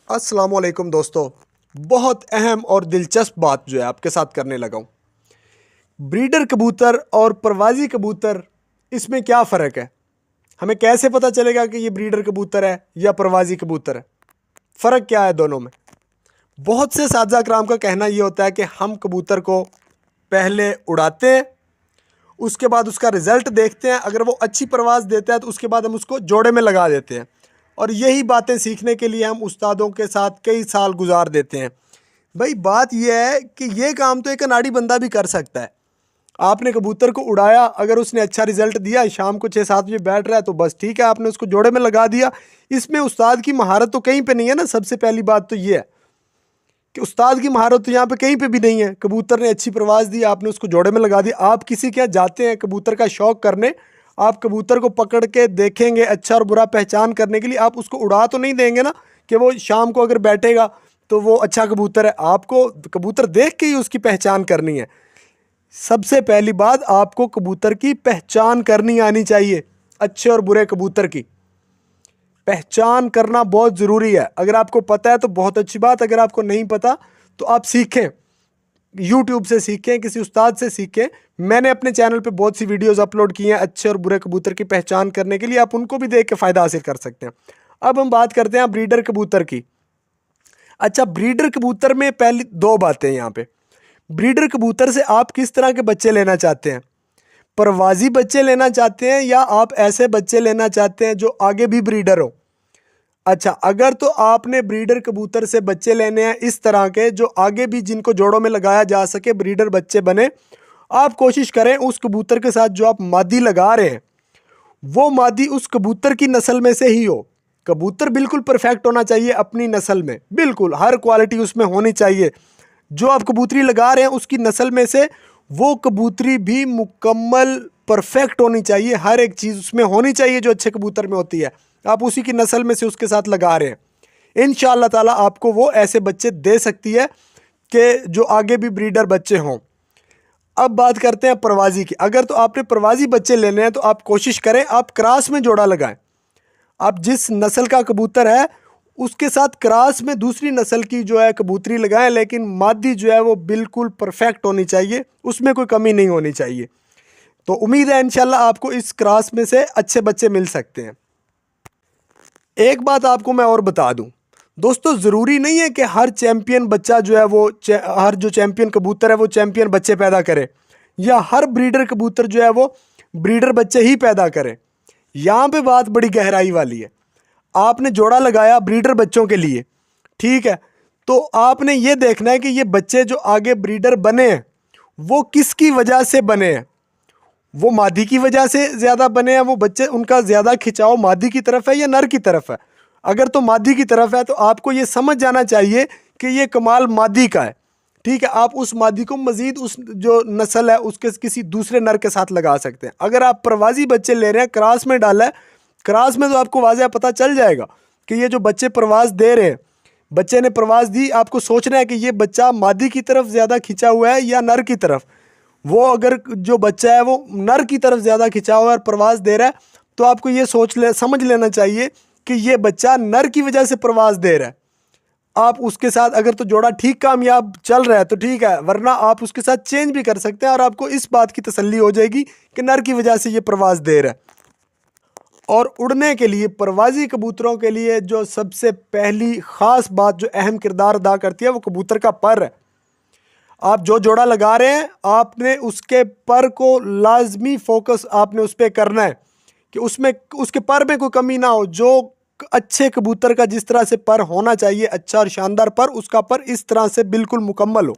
अस्सलाम वालेकुम दोस्तों, बहुत अहम और दिलचस्प बात जो है आपके साथ करने लगा हूँ। ब्रीडर कबूतर और परवाज़ी कबूतर, इसमें क्या फ़र्क है? हमें कैसे पता चलेगा कि ये ब्रीडर कबूतर है या परवाज़ी कबूतर है? फ़र्क क्या है दोनों में? बहुत से सादा कराम का कहना ये होता है कि हम कबूतर को पहले उड़ाते हैं, उसके बाद उसका रिज़ल्ट देखते हैं। अगर वो अच्छी परवाज़ देता है तो उसके बाद हम उसको जोड़े में लगा देते हैं, और यही बातें सीखने के लिए हम उस्तादों के साथ कई साल गुजार देते हैं। भाई बात यह है कि ये काम तो एक अनाड़ी बंदा भी कर सकता है। आपने कबूतर को उड़ाया, अगर उसने अच्छा रिजल्ट दिया, शाम को 6-7 बजे बैठ रहा है तो बस ठीक है, आपने उसको जोड़े में लगा दिया। इसमें उस्ताद की महारत तो कहीं पे नहीं है ना। सबसे पहली बात तो ये है कि उस्ताद की महारत तो यहाँ पे कहीं पे भी नहीं है। कबूतर ने अच्छी परवाज़ दी, आपने उसको जोड़े में लगा दिया। आप किसी के यहाँ जाते हैं कबूतर का शौक़ करने, आप कबूतर को पकड़ के देखेंगे अच्छा और बुरा पहचान करने के लिए। आप उसको उड़ा तो नहीं देंगे ना कि वो शाम को अगर बैठेगा तो वो अच्छा कबूतर है। आपको कबूतर देख के ही उसकी पहचान करनी है। सबसे पहली बात, आपको कबूतर की पहचान करनी आनी चाहिए। अच्छे और बुरे कबूतर की पहचान करना बहुत ज़रूरी है। अगर आपको पता है तो बहुत अच्छी बात, अगर आपको नहीं पता तो आप सीखें, यूट्यूब से सीखें, किसी उस्ताद से सीखें। मैंने अपने चैनल पे बहुत सी वीडियोस अपलोड की हैं अच्छे और बुरे कबूतर की पहचान करने के लिए, आप उनको भी देख के फ़ायदा हासिल कर सकते हैं। अब हम बात करते हैं ब्रीडर कबूतर की। अच्छा, ब्रीडर कबूतर में पहली दो बातें यहाँ पे। ब्रीडर कबूतर से आप किस तरह के बच्चे लेना चाहते हैं? परवाज़ी बच्चे लेना चाहते हैं या आप ऐसे बच्चे लेना चाहते हैं जो आगे भी ब्रीडर हो? अच्छा, अगर तो आपने ब्रीडर कबूतर से बच्चे लेने हैं इस तरह के जो आगे भी जिनको जोड़ों में लगाया जा सके, ब्रीडर बच्चे बने, आप कोशिश करें उस कबूतर के साथ जो आप मादी लगा रहे हैं वो मादी उस कबूतर की नस्ल में से ही हो। कबूतर बिल्कुल परफेक्ट होना चाहिए अपनी नस्ल में, बिल्कुल हर क्वालिटी उसमें होनी चाहिए। जो आप कबूतरी लगा रहे हैं उसकी नस्ल में से वो कबूतरी भी मुकम्मल परफेक्ट होनी चाहिए। हर एक चीज़ उसमें होनी चाहिए जो अच्छे कबूतर में होती है। आप उसी की नस्ल में से उसके साथ लगा रहे हैं, इंशाअल्लाह ताला आपको वो ऐसे बच्चे दे सकती है कि जो आगे भी ब्रीडर बच्चे हों। अब बात करते हैं परवाज़ी की। अगर तो आपने परवाज़ी बच्चे लेने हैं तो आप कोशिश करें आप क्रॉस में जोड़ा लगाएं। आप जिस नस्ल का कबूतर है उसके साथ क्रॉस में दूसरी नस्ल की जो है कबूतरी लगाएं, लेकिन मादी जो है वो बिल्कुल परफेक्ट होनी चाहिए, उसमें कोई कमी नहीं होनी चाहिए। तो उम्मीद है इंशाल्लाह आपको इस क्रॉस में से अच्छे बच्चे मिल सकते हैं। एक बात आपको मैं और बता दूं दोस्तों, ज़रूरी नहीं है कि हर चैम्पियन बच्चा जो है वो हर जो चैम्पियन कबूतर है वो चैम्पियन बच्चे पैदा करे, या हर ब्रीडर कबूतर जो है वो ब्रीडर बच्चे ही पैदा करे। यहाँ पे बात बड़ी गहराई वाली है। आपने जोड़ा लगाया ब्रीडर बच्चों के लिए, ठीक है, तो आपने ये देखना है कि ये बच्चे जो आगे ब्रीडर बने हैं वो किसकी वजह से बने हैं। वो मादी की वजह से ज़्यादा बने हैं वो बच्चे, उनका ज़्यादा खिंचाव मादी की तरफ है या नर की तरफ है? अगर तो मादी की तरफ है तो आपको ये समझ जाना चाहिए कि ये कमाल मादी का है, ठीक है। आप उस मादी को मज़ीद उस जो नस्ल है उसके किसी दूसरे नर के साथ लगा सकते हैं। अगर आप परवाज़ी बच्चे ले रहे हैं, क्रॉस में डाला है, क्रॉस में तो आपको वाज़ह पता चल जाएगा कि ये जो बच्चे परवाज़ दे रहे हैं, बच्चे ने परवाज़ दी, आपको सोचना है कि ये बच्चा मादी की तरफ ज़्यादा खिंचा हुआ है या नर की तरफ। वो अगर जो बच्चा है वो नर की तरफ ज़्यादा खिंचा हुआ है और परवाज़ दे रहा है तो आपको ये समझ लेना चाहिए कि ये बच्चा नर की वजह से परवाज़ दे रहा है। आप उसके साथ अगर तो जोड़ा ठीक कामयाब चल रहा है तो ठीक है, वरना आप उसके साथ चेंज भी कर सकते हैं और आपको इस बात की तसल्ली हो जाएगी कि नर की वजह से ये परवाज़ दे रहा है। और उड़ने के लिए परवाज़ी कबूतरों के लिए जो सबसे पहली ख़ास बात जो अहम किरदार अदा करती है वो कबूतर का पर है। आप जो जोड़ा लगा रहे हैं आपने उसके पर को लाजमी फोकस आपने उस पर करना है कि उसमें उसके पर में कोई कमी ना हो। जो अच्छे कबूतर का जिस तरह से पर होना चाहिए, अच्छा और शानदार पर, उसका पर इस तरह से बिल्कुल मुकम्मल हो।